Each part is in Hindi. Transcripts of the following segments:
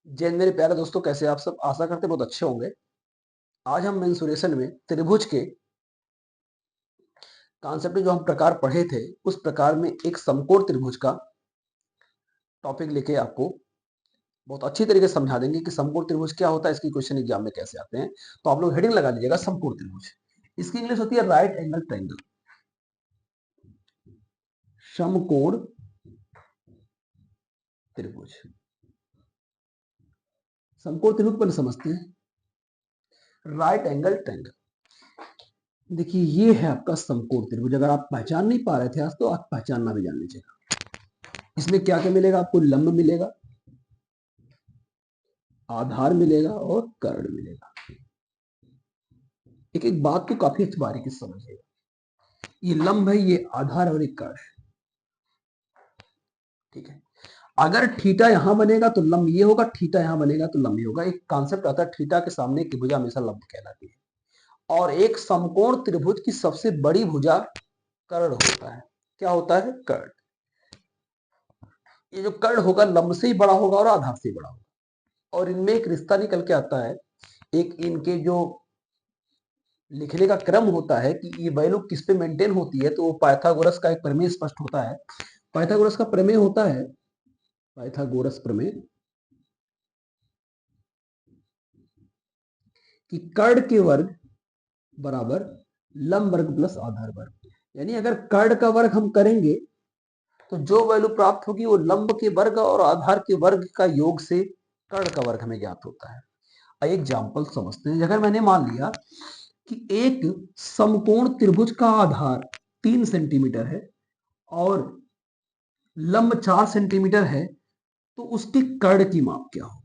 जय हिंद मेरे प्यारे दोस्तों, कैसे आप सब? आशा करते बहुत अच्छे होंगे। आज हम मेंसुरेशन में त्रिभुज के कॉन्सेप्ट में जो हम प्रकार पढ़े थे, उस प्रकार में एक समकोण त्रिभुज का टॉपिक लेके आपको बहुत अच्छी तरीके से समझा देंगे कि समकोण त्रिभुज क्या होता है, इसकी क्वेश्चन एग्जाम में कैसे आते हैं। तो आप लोग हेडिंग लगा लीजिएगा समकोण त्रिभुज। इसकी इंग्लिश होती है राइट एंगल ट्रायंगल। समकोण त्रिभुज, समकोण त्रिभुज पर समझते हैं राइट एंगल ट्रायंगल। देखिए, ये है आपका समकोण त्रिभुज। अगर आप पहचान नहीं पा रहे थे आज, तो आप पहचानना भी जान लीजिएगा। इसमें क्या क्या मिलेगा आपको? लंब मिलेगा, आधार मिलेगा और कर्ण मिलेगा। एक एक बात को काफी अच्छी बारीकी से समझिएगा। ये लंब है, ये आधार और एक कर्ण है। ठीक है, अगर थीटा यहां बनेगा तो लंब ये होगा, थीटा यहां बनेगा तो लंब ये होगा। एक कॉन्सेप्ट आता है, थीटा के सामने की भुजा हमेशा लंब कहलाती है। और एक समकोण त्रिभुज की सबसे बड़ी भुजा कर्ण होता है। क्या होता है? कर्ण। ये जो कर्ण होगा लंब से ही बड़ा होगा और आधार से ही बड़ा होगा। और इनमें एक रिश्ता निकल के आता है। एक इनके जो लिखने का क्रम होता है कि ये वैल्यू किस पे मेंटेन होती है, तो वो पाइथागोरस का एक प्रमेय स्पष्ट होता है। पाइथागोरस का प्रमेय होता है, पाइथागोरस प्रमेय, कि कर्ण के वर्ग बराबर लंब वर्ग प्लस आधार वर्ग। यानी अगर कर्ण का वर्ग हम करेंगे तो जो वैल्यू प्राप्त होगी वो लंब के वर्ग और आधार के वर्ग का योग से कर्ण का वर्ग हमें ज्ञात होता है। एग्जाम्पल समझते हैं। अगर मैंने मान लिया कि एक समकोण त्रिभुज का आधार 3 सेंटीमीटर है और लंब 4 सेंटीमीटर है, तो उसके कर्ण की माप क्या होगी?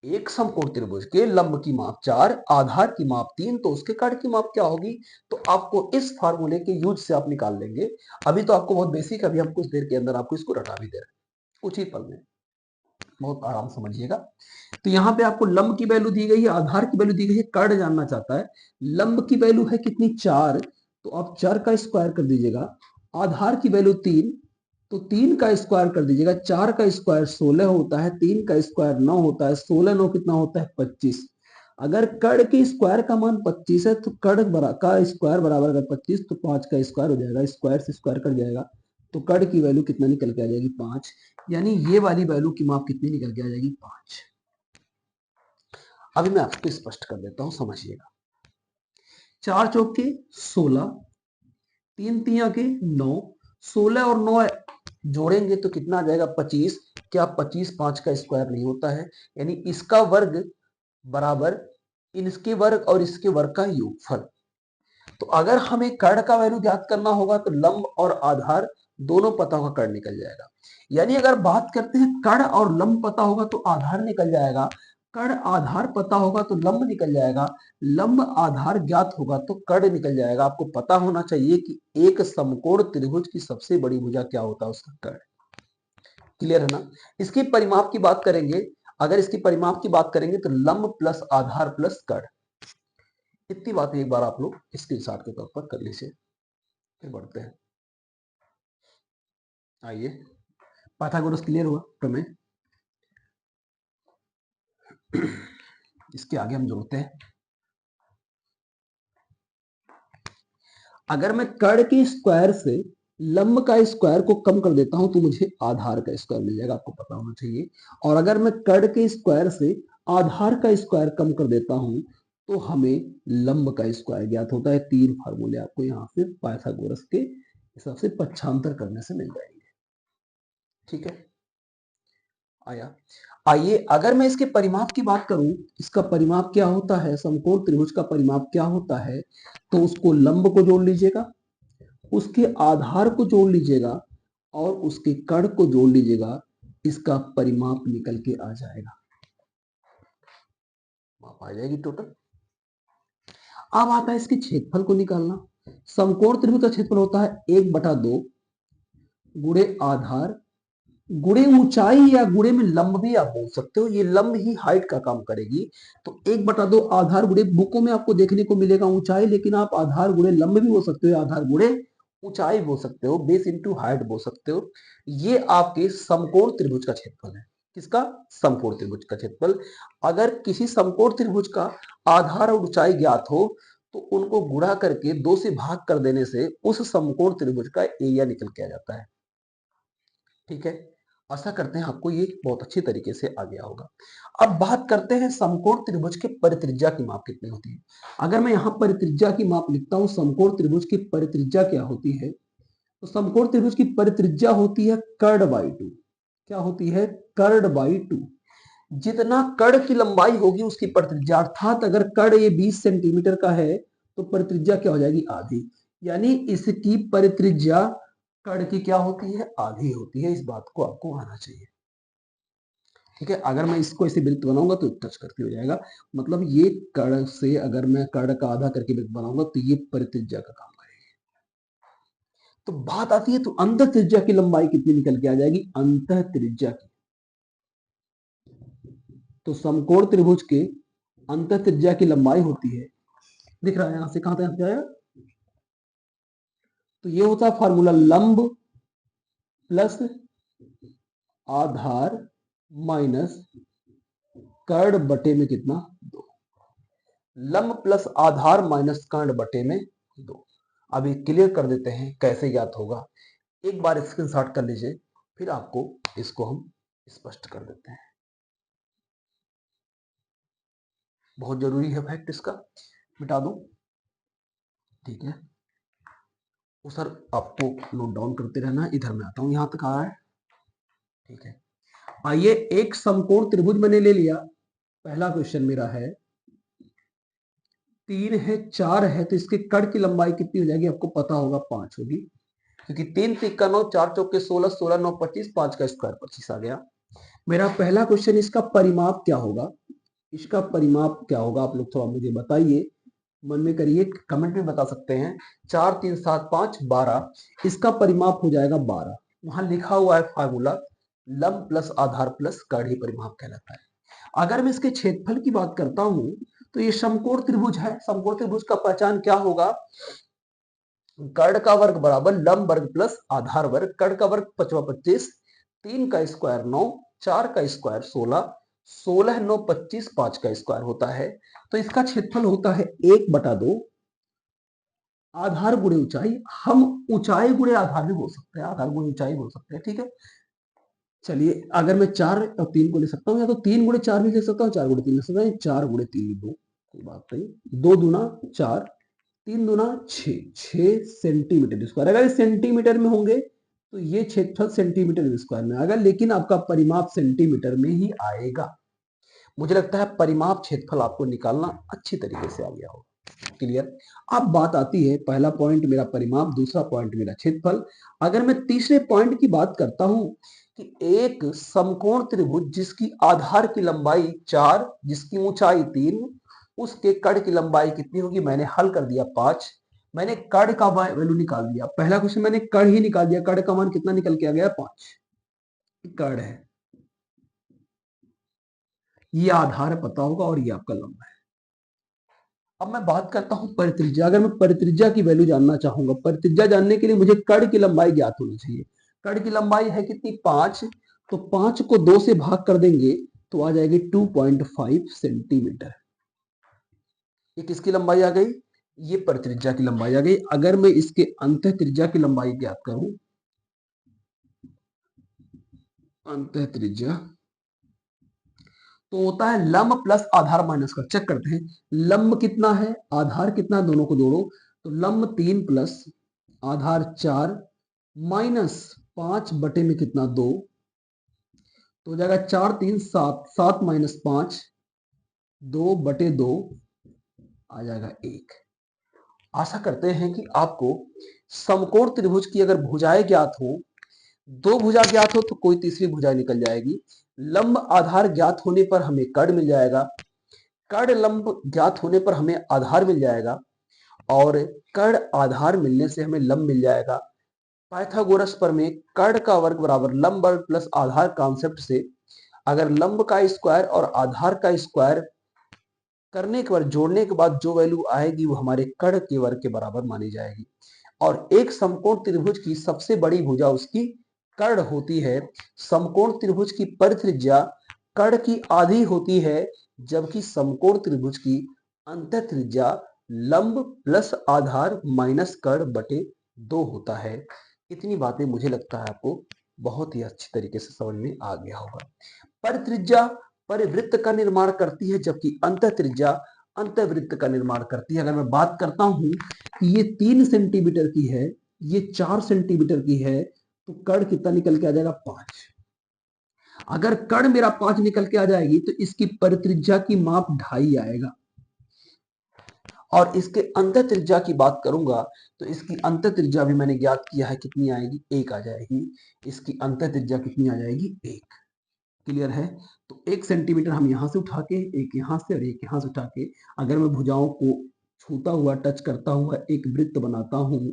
एक समकोण त्रिभुज के लंब की माप 4, आधार की माप 3, तो उसके कर्ण की माप क्या होगी? तो आपको इस फार्मूले के यूज से आप निकाल लेंगे। अभी तो आपको बहुत बेसिक, अभी हम कुछ देर के अंदर आपको इसको रटा भी दे रहे हैं कुछ ही पल में। बहुत आराम समझिएगा। तो यहाँ पे आपको लंब की वैल्यू दी गई है, आधार की वैल्यू दी गई है, कर्ण जानना चाहता है। लंब की वैल्यू है कितनी? 4, तो आप 4 का स्क्वायर कर दीजिएगा। आधार की वैल्यू 3, तो 3 का स्क्वायर कर दीजिएगा। 4 का स्क्वायर 16 होता है, 3 का स्क्वायर 9 होता है, 16 9 कितना होता है? 25। अगर कर्ण के स्क्वायर का मान 25 है तो कर्ण का स्क्वायर बराबर अगर 25, तो 5 का स्क्वायर हो जाएगा, स्क्वायर से स्क्वायर कट जाएगा, तो कर्ण की वैल्यू कितना निकल के आ जाएगी? 5। यानी ये वाली वैल्यू की माप कितनी निकल के आ जाएगी? 5। अभी मैं आपको स्पष्ट कर देता हूं, समझिएगा। 4 चौके 16, 3 तिया के 9, 16 और 9 जोड़ेंगे तो कितना आ जाएगा? 25। क्या 25 5 का स्क्वायर नहीं होता है? यानी इसका वर्ग बराबर इसके वर्ग और इसके वर्ग का योगफल। तो अगर हमें कर्ण का वैल्यू ज्ञात करना होगा तो लंब और आधार दोनों पता होगा, कर्ण निकल जाएगा। यानी अगर बात करते हैं कर्ण और लंब पता होगा तो आधार निकल जाएगा, कर्ण आधार पता होगा तो लंब निकल जाएगा, लंब आधार ज्ञात होगा तो कर्ण निकल जाएगा। आपको पता होना चाहिए कि एक समकोण त्रिभुज की सबसे बड़ी भुजा क्या होता है? उसका कर्ण। क्लियर है ना? इसकी परिमाप की बात करेंगे, अगर इसकी परिमाप की बात करेंगे तो लंब प्लस आधार प्लस कर्ण। इतनी बातें एक बार आप लोग स्क्रीनशॉट के तौर पर कर लीजिए। फिर बढ़ते हैं। आइए, पाइथागोरस क्लियर हुआ प्रमेय। इसके आगे हम जोड़ते हैं। अगर मैं कर्ण के स्क्वायर से लंब का स्क्वायर को कम कर देता हूं तो मुझे आधार का स्क्वायर मिल जाएगा, आपको पता होना चाहिए। और अगर मैं कर्ण के स्क्वायर से आधार का स्क्वायर कम कर देता हूं तो हमें लंब का स्क्वायर ज्ञात होता है। 3 फार्मूले आपको यहां से पाइथागोरस के हिसाब से पक्षांतर करने से मिल जाएंगे। ठीक है, आया। आइए, अगर मैं इसके परिमाप की बात करूं, इसका परिमाप क्या होता है? समकोण त्रिभुज का परिमाप क्या होता है? तो उसको लंब को जोड़ लीजिएगा, उसके आधार को जोड़ लीजिएगा और उसके कर्ण को जोड़ लीजिएगा। इसका परिमाप निकल के आ जाएगा, माप आ जाएगी टोटल। अब आता है इसके क्षेत्रफल को निकालना। समकोण त्रिभुज का क्षेत्रफल होता है 1/2 गुणे आधार गुणे ऊंचाई, या गुणे में लंब भी आप बोल सकते हो, ये लंब ही हाइट का काम करेगी। तो 1/2 आधार गुणे, बुकों में आपको देखने को मिलेगा ऊंचाई, लेकिन आप आधार गुणे लंब भी बोल सकते हो, आधार गुणे ऊंचाई बोल सकते हो, बेस इंटू हाइट बोल सकते हो। ये आपके समकोण त्रिभुज का क्षेत्रफल है। किसका? समकोण त्रिभुज का क्षेत्रफल। अगर किसी समकोण त्रिभुज का आधार और ऊंचाई ज्ञात हो तो उनको गुणा करके 2 से भाग कर देने से उस समकोण त्रिभुज का एरिया निकल के आ जाता है। ठीक है, आशा करते हैं आपको ये बहुत अच्छी तरीके से आ गया होगा। अब बात करते हैं समकोण त्रिभुज के परित्रिज्या की माप कितनी होती है। अगर मैं यहाँ परित्रिज्या की माप लिखता हूँ, समकोण त्रिभुज की परित्रिज्या क्या होती है, तो समकोण त्रिभुज की परित्रिज्या होती है कर्ण बाई 2। क्या होती है? कर्ण बाई 2। जितना कर्ण की लंबाई होगी उसकी परित्रिज्या, अर्थात अगर कर्ण ये 20 सेंटीमीटर का है तो परित्रिज्या क्या हो जाएगी? आधी। यानी इसकी परित्रिज्या कर्ण की क्या होती है? आधी होती है। इस बात को आपको आना चाहिए। ठीक है, अगर मैं इसको ऐसे वृत्त बनाऊंगा तो टच करके हो जाएगा, मतलब ये कर्ण से अगर मैं कर्ण का आधा करके वृत्त बनाऊंगा तो ये परित्रिज्या का काम करेगी। तो बात आती है तो अंत त्रिज्या की लंबाई कितनी निकल के आ जाएगी? अंत त्रिज्या की। तो समकोण त्रिभुज के अंत त्रिज्या की लंबाई होती है, दिख रहा है यहां से कहां तक जाएगा, तो ये होता है फॉर्मूला लंब प्लस आधार माइनस कर्ण बटे में कितना? 2। लंब प्लस आधार माइनस कर्ण बटे में 2। अभी क्लियर कर देते हैं कैसे ज्ञात होगा। एक बार स्क्रीनशॉट कर लीजिए, फिर आपको इसको हम स्पष्ट कर देते हैं। बहुत जरूरी है फैक्ट, इसका मिटा दूं। ठीक है, वो सर आपको नोट डाउन करते रहना। इधर मैं आता हूं, यहां तक आ रहा है। ठीक है, आइए एक समकोण त्रिभुज मैंने ले लिया। पहला क्वेश्चन मेरा है 3 है 4 है, तो इसके कर्ण की लंबाई कितनी हो जाएगी? आपको पता होगा 5 होगी, क्योंकि 3 3 का 9, 4 चौके 16, 16 9 25, 5 का स्क्वायर 25 आ गया। मेरा पहला क्वेश्चन, इसका परिमाप क्या होगा? इसका परिमाप क्या होगा आप लोग थोड़ा मुझे बताइए, मन में करिए, कमेंट में बता सकते हैं। 4 3 7 5 12, इसका परिमाप हो जाएगा 12। वहां लिखा हुआ है फॉर्मूला लंब प्लस आधार प्लस कर्ण ही परिमाप कहलाता है। अगर मैं इसके क्षेत्रफल की बात करता हूं तो ये समकोण त्रिभुज है। समकोण त्रिभुज का पहचान क्या होगा? कर्ण का वर्ग बराबर लंब वर्ग प्लस आधार वर्ग। कर्ण का वर्ग 5 25, 3 का स्क्वायर 9, 4 का स्क्वायर 16, 16 9 25, 5 का स्क्वायर होता है। तो इसका क्षेत्रफल होता है 1/2 आधार गुणे ऊंचाई। हम ऊंचाई गुणे आधार भी बोल सकते हैं, आधार गुणे ऊंचाई बोल सकते हैं। ठीक है, चलिए अगर मैं 4 और 3 को ले सकता हूँ, या तो 3 गुणे 4 भी ले सकता हूँ, 4 गुणे 3 ले सकता हूँ, 4 गुणे 3 लिख दो, कोई बात नहीं। 2 दूना 4, 3 दूना 6, 6 सेंटीमीटर स्क्वायर। अगर सेंटीमीटर में होंगे तो ये क्षेत्रफल सेंटीमीटर स्क्वायर में आएगा, लेकिन आपका परिमाप सेंटीमीटर में ही आएगा। मुझे लगता है परिमाप क्षेत्रफल आपको निकालना अच्छी तरीके से आ गया होगा। क्लियर? अब बात आती है, पहला पॉइंट मेरा परिमाप, दूसरा पॉइंट मेरा क्षेत्रफल। अगर मैं तीसरे पॉइंट की बात करता हूं कि एक समकोण त्रिभुज जिसकी आधार की लंबाई 4, जिसकी ऊंचाई 3, उसके कर्ण की लंबाई कितनी होगी? मैंने हल कर दिया 5। मैंने कर्ण का वैल्यू निकाल दिया। पहला क्वेश्चन मैंने कर्ण ही निकाल दिया, कर्ण का मान कितना निकल के आ गया? 5 कर्ण है। ये आधार पता होगा और ये आपका लंबा है। अब मैं बात करता हूं परित्रिज्या। अगर मैं परित्रिज्या की वैल्यू जानना चाहूंगा, परित्रिज्या जानने के लिए मुझे कर्ण की लंबाई ज्ञात होनी चाहिए। कर्ण की लंबाई है कितनी? 5। तो 5 को 2 से भाग कर देंगे तो आ जाएगी 2.5 सेंटीमीटर। ये किसकी लंबाई आ गई? ये परित्रिज्या की लंबाई आ गई। अगर मैं इसके अंत त्रिज्या की लंबाई ज्ञात करूं, अंत त्रिज्या तो होता है लंब प्लस आधार माइनस का। चेक करते हैं लंब कितना है, आधार कितना है, दोनों को जोड़ो। तो लंब 3 प्लस आधार 4 माइनस 5 बटे में कितना? 2, तो हो जाएगा 4 3 7, 7 माइनस 5, 2 बटे 2 आ जाएगा 1। आशा करते हैं कि आपको समकोण त्रिभुज की अगर भुजाएं ज्ञात हो, 2 भुजा ज्ञात हो तो कोई तीसरी भुजा निकल जाएगी। लंब आधार ज्ञात होने पर हमें कर्ण मिल जाएगा, कर्ण लंब ज्ञात होने पर हमें आधार मिल जाएगा, और कर्ण आधार मिलने से हमें लंब मिल जाएगा। पाइथागोरस प्रमेय कर्ण का वर्ग बराबर लंब वर्ग प्लस आधार कॉन्सेप्ट से अगर लंब का स्क्वायर और आधार का स्क्वायर करने के बाद जोड़ने के बाद जो वैल्यू आएगी वो हमारे कर्ण के वर्ग के बराबर मानी जाएगी। और एक समकोण त्रिभुज की सबसे बड़ी भुजा उसकी कर्ण होती है, समकोण त्रिभुज की परित्रिज्या कर्ण की आधी होती है, जबकि समकोण त्रिभुज की अंतः त्रिज्या लंब प्लस आधार माइनस कर्ण बटे 2 होता है। इतनी बातें मुझे लगता है आपको बहुत ही अच्छी तरीके से समझ में आ गया होगा। परित्रिज्या परिवृत्त का निर्माण करती है, जबकि अंतः त्रिज्या अंतःवृत्त का निर्माण करती है। अगर मैं बात करता हूं कि ये 3 सेंटीमीटर की है, ये 4 सेंटीमीटर की है, तो कर्ण कितना निकल के आ जाएगा? 5। अगर कर्ण मेरा 5 निकल के आ जाएगी तो इसकी परित्रिज्या की माप 2.5 आएगा। और इसके अंतः त्रिज्या की बात करूंगा तो इसकी अंतः त्रिज्या भी मैंने ज्ञात किया है, कितनी आएगी? 1 आ जाएगी। इसकी अंतः त्रिज्या कितनी आ जाएगी? 1। क्लियर है? तो 1 सेंटीमीटर हम यहां से उठा के, एक यहां से और एक यहां से उठा के अगर मैं भुजाओं को छूता हुआ, टच करता हुआ एक वृत्त बनाता हूं,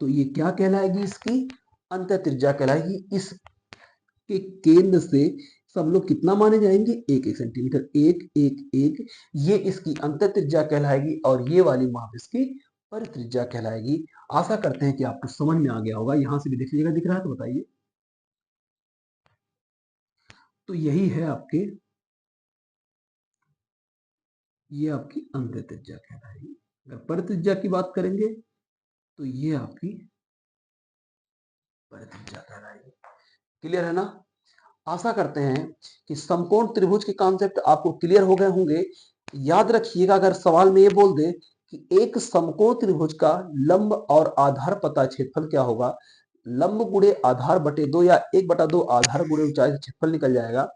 तो ये क्या कहलाएगी? इसकी अंतः त्रिज्या कहलाएगी। इसके केंद्र से सब लोग कितना माने जाएंगे? 1-1 सेंटीमीटर, 1-1-1, ये इसकी अंतः त्रिज्या कहलाएगी और ये वाली माप इसकी परित्रिज्या कहलाएगी। आशा करते हैं कि आपको समझ में आ गया होगा। यहां से भी देख लीजिएगा, दिख रहा है तो बताइए। तो यही है आपके, ये आपकी अंतः त्रिज्या कहलाएगी। अगर परित्रिज्या की बात करेंगे तो ये आपकी परित्रिज्या कहलाएगी। क्लियर है ना? आशा करते हैं कि समकोण त्रिभुज के कॉन्सेप्ट आपको क्लियर हो गए होंगे। याद रखिएगा, अगर सवाल में ये बोल दे कि एक समकोण त्रिभुज का लंब और आधार पता क्षेत्रफल क्या होगा, लंब गुणे आधार बटे 2 या 1/2 आधार गुणे ऊंचाई से क्षेत्रफल निकल जाएगा।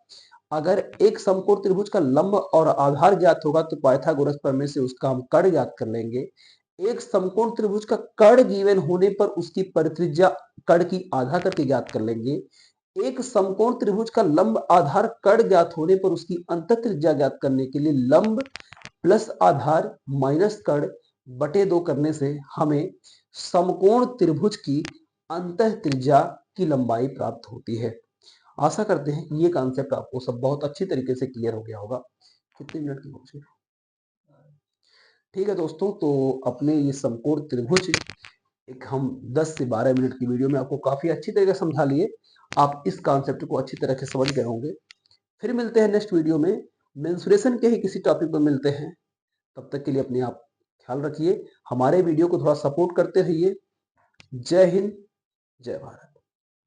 अगर एक समकोण त्रिभुज का लंब और आधार ज्ञात होगा तो पाइथागोरस प्रमेय से उसका हम कर्ण ज्ञात कर लेंगे। एक समकोण त्रिभुज का कर्ण गिवन होने पर उसकी परित्रिज्या कर्ण की आधा करके ज्ञात कर लेंगे। एक समकोण त्रिभुज का लंब आधार कर्ण ज्ञात होने पर उसकी अंतः त्रिज्या ज्ञात करने के लिए लंब प्लस आधार माइनस कर्ण बटे 2 करने से हमें समकोण त्रिभुज की अंतः त्रिज्या की लंबाई प्राप्त होती है। आशा करते हैं कि ये कॉन्सेप्ट आपको सब बहुत अच्छी तरीके से क्लियर हो गया होगा। कितने मिनट की पहुंचे? ठीक है दोस्तों, तो अपने ये समकोण त्रिभुज एक हम 10 से 12 मिनट की वीडियो में आपको काफी अच्छी तरीके से समझा लिए। आप इस कॉन्सेप्ट को अच्छी तरह से समझ गए होंगे। फिर मिलते हैं नेक्स्ट वीडियो में, मेंसुरेशन के ही किसी टॉपिक पर मिलते हैं। तब तक के लिए अपने आप ख्याल रखिए, हमारे वीडियो को थोड़ा सपोर्ट करते रहिए। जय हिंद, जय भारत।